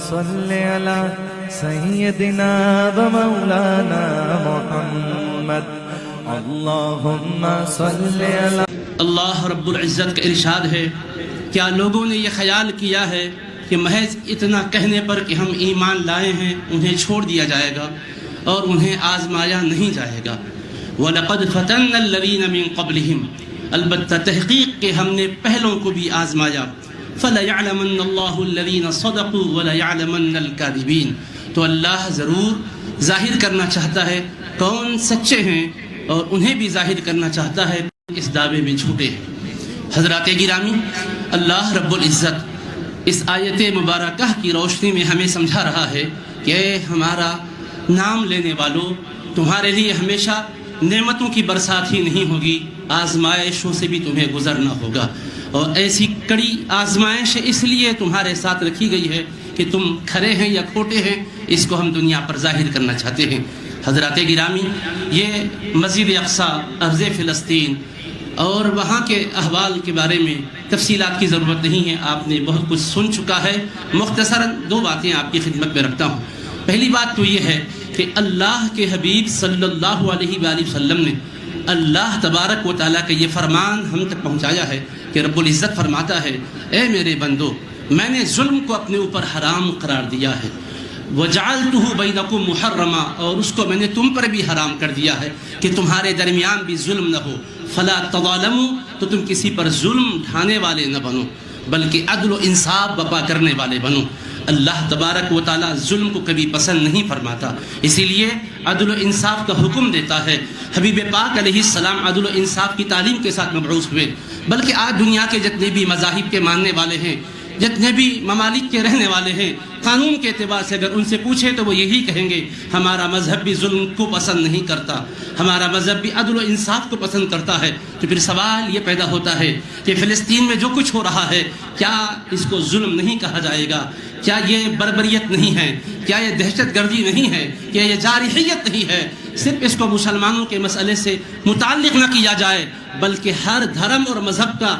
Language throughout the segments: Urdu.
صل على سيدنا ومولانا محمد اللهم صل على اللہ رب العزت کا ارشاد ہے، کیا لوگوں نے یہ خیال کیا ہے کہ محض اتنا کہنے پر کہ ہم ایمان لائے ہیں انہیں چھوڑ دیا جائے گا اور انہیں آزمایا نہیں جائے گا؟ وَلَقَدْ فَتَنَّا الَّذِينَ مِن قَبْلِهِمْ، البتہ تحقیق کہ ہم نے پہلوں کو بھی آزمایا۔ فَلَيَعْلَمَنَّ اللَّهُ الَّذِينَ صَدَقُوا وَلَيَعْلَمَنَّ الْكَاذِبِينَ، تو اللہ ضرور ظاہر کرنا چاہتا ہے کون سچے ہیں اور انہیں بھی ظاہر کرنا چاہتا ہے اس دعوے میں جھوٹے ہیں۔ حضرات گرامی، اللہ رب العزت اس آیت مبارکہ کی روشنی میں ہمیں سمجھا رہا ہے کہ اے ہمارا نام لینے والوں، تمہارے لیے ہمیشہ نعمتوں کی برسات ہی نہیں ہوگی، آزمائشوں سے بھی تمہیں گزرنا ہوگا، اور ایسی کڑی آزمائش اس لیے تمہارے ساتھ رکھی گئی ہے کہ تم کھرے ہیں یا کھوٹے ہیں، اس کو ہم دنیا پر ظاہر کرنا چاہتے ہیں۔ حضرات گرامی، یہ مسجد اقصیٰ، ارض فلسطین اور وہاں کے احوال کے بارے میں تفصیلات کی ضرورت نہیں ہے، آپ نے بہت کچھ سن چکا ہے۔ مختصراً دو باتیں آپ کی خدمت میں رکھتا ہوں۔ پہلی بات تو یہ ہے کہ اللہ کے حبیب صلی اللہ علیہ وآلہ وسلم نے اللہ تبارک و تعالیٰ کا یہ فرمان ہم تک پہنچایا ہے کہ رب العزت فرماتا ہے، اے میرے بندو، میں نے ظلم کو اپنے اوپر حرام قرار دیا ہے، وَجَعَلْتُهُ بَيْنَكُمْ مُحَرَّمًا، اور اس کو میں نے تم پر بھی حرام کر دیا ہے کہ تمہارے درمیان بھی ظلم نہ ہو، فَلَا تَظَالَمُوا، تو تم کسی پر ظلم ڈھانے والے نہ بنو بلکہ عدل و انصاف بپا کرنے والے بنو۔ اللہ تبارک و تعالیٰ ظلم کو کبھی پسند نہیں فرماتا، اسی لیے عدل و انصاف کا حکم دیتا ہے۔ حبیب پاک علیہ السلام عدل و انصاف کی تعلیم کے ساتھ مبعوث ہوئے، بلکہ آج دنیا کے جتنے بھی مذاہب کے ماننے والے ہیں، جتنے بھی ممالک کے رہنے والے ہیں، قانون کے اعتبار سے اگر ان سے پوچھیں تو وہ یہی کہیں گے، ہمارا مذہب بھی ظلم کو پسند نہیں کرتا، ہمارا مذہب بھی عدل و انصاف کو پسند کرتا ہے۔ تو پھر سوال یہ پیدا ہوتا ہے کہ فلسطین میں جو کچھ ہو رہا ہے، کیا اس کو ظلم نہیں کہا جائے گا؟ کیا یہ بربریت نہیں ہے؟ کیا یہ دہشت گردی نہیں ہے؟ کیا یہ جارحیت نہیں ہے؟ صرف اس کو مسلمانوں کے مسئلے سے متعلق نہ کیا جائے، بلکہ ہر دھرم اور مذہب کا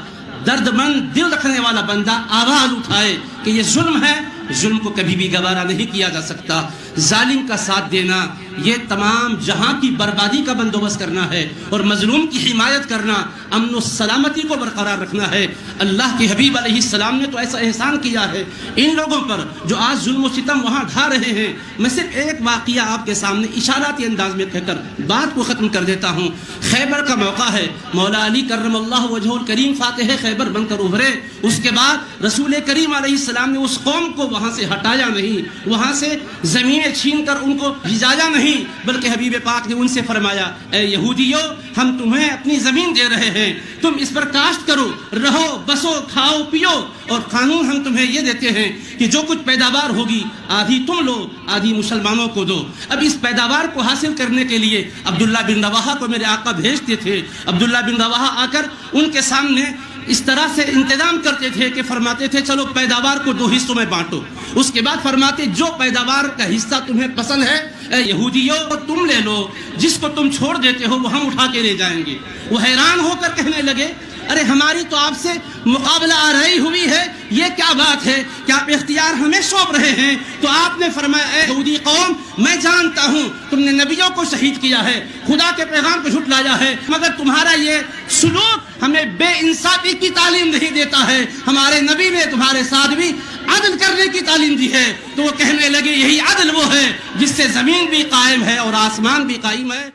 درد مند دل رکھنے والا بندہ آواز اٹھائے کہ یہ ظلم ہے، ظلم کو کبھی بھی گوارا نہیں کیا جا سکتا۔ ظالم کا ساتھ دینا یہ تمام جہاں کی بربادی کا بندوبست کرنا ہے، اور مظلوم کی حمایت کرنا امن و سلامتی کو برقرار رکھنا ہے۔ اللہ کے حبیب علیہ السلام نے تو ایسا احسان کیا ہے ان لوگوں پر جو آج ظلم و ستم وہاں ڈھا رہے ہیں۔ میں صرف ایک واقعہ آپ کے سامنے اشاراتی انداز میں کہہ کر بات کو ختم کر دیتا ہوں۔ خیبر کا موقع ہے، مولا علی کرم اللہ وجہہ الکریم فاتح خیبر بن کر ابھرے، اس کے بعد رسول کریم علیہ السلام نے اس قوم کو وہاں سے ہٹایا نہیں، وہاں سے زمینیں چھین کر ان کو بھجایا نہیں، بلکہ حبیب پاک نے ان سے فرمایا، اے یہودیو، ہم تمہیں اپنی زمین دے رہے ہیں، تم اس پر کاشت کرو، رہو، بسو، کھاؤ، پیو، اور قانون ہم تمہیں یہ دیتے ہیں کہ جو کچھ پیداوار ہوگی آدھی تم لو، آدھی مسلمانوں کو دو۔ اب اس پیداوار کو حاصل کرنے کے لیے عبداللہ بن رواحہ کو میرے آقا بھیجتے تھے۔ عبداللہ بن رواحہ آ کر ان کے سامنے اس طرح سے انتظام کرتے تھے کہ فرماتے تھے چلو پیداوار کو دو حصوں میں بانٹو، اس کے بعد فرماتے جو پیداوار کا حصہ تمہیں پسند ہے اے یہودیو تم لے لو، جس کو تم چھوڑ دیتے ہو وہ ہم اٹھا کے لے جائیں گے۔ وہ حیران ہو کر کہنے لگے، ارے ہماری تو آپ سے مقابلہ آرائی ہوئی ہے، یہ کیا بات ہے کہ آپ اختیار ہمیں سونپ رہے ہیں؟ تو آپ نے فرمایا، اے یہودی قوم، میں جانتا ہوں تم نے نبیوں کو شہید کیا ہے، خدا کے پیغام کو جھٹلایا ہے، مگر تمہارا یہ سلوک ہمیں بے انصافی کی تعلیم نہیں دیتا ہے۔ ہمارے نبی نے تمہارے ساتھ بھی عدل کرنے کی تعلیم دی ہے۔ تو وہ کہنے لگے، یہی عدل وہ ہے جس سے زمین بھی قائم ہے اور آسمان بھی قائم ہے۔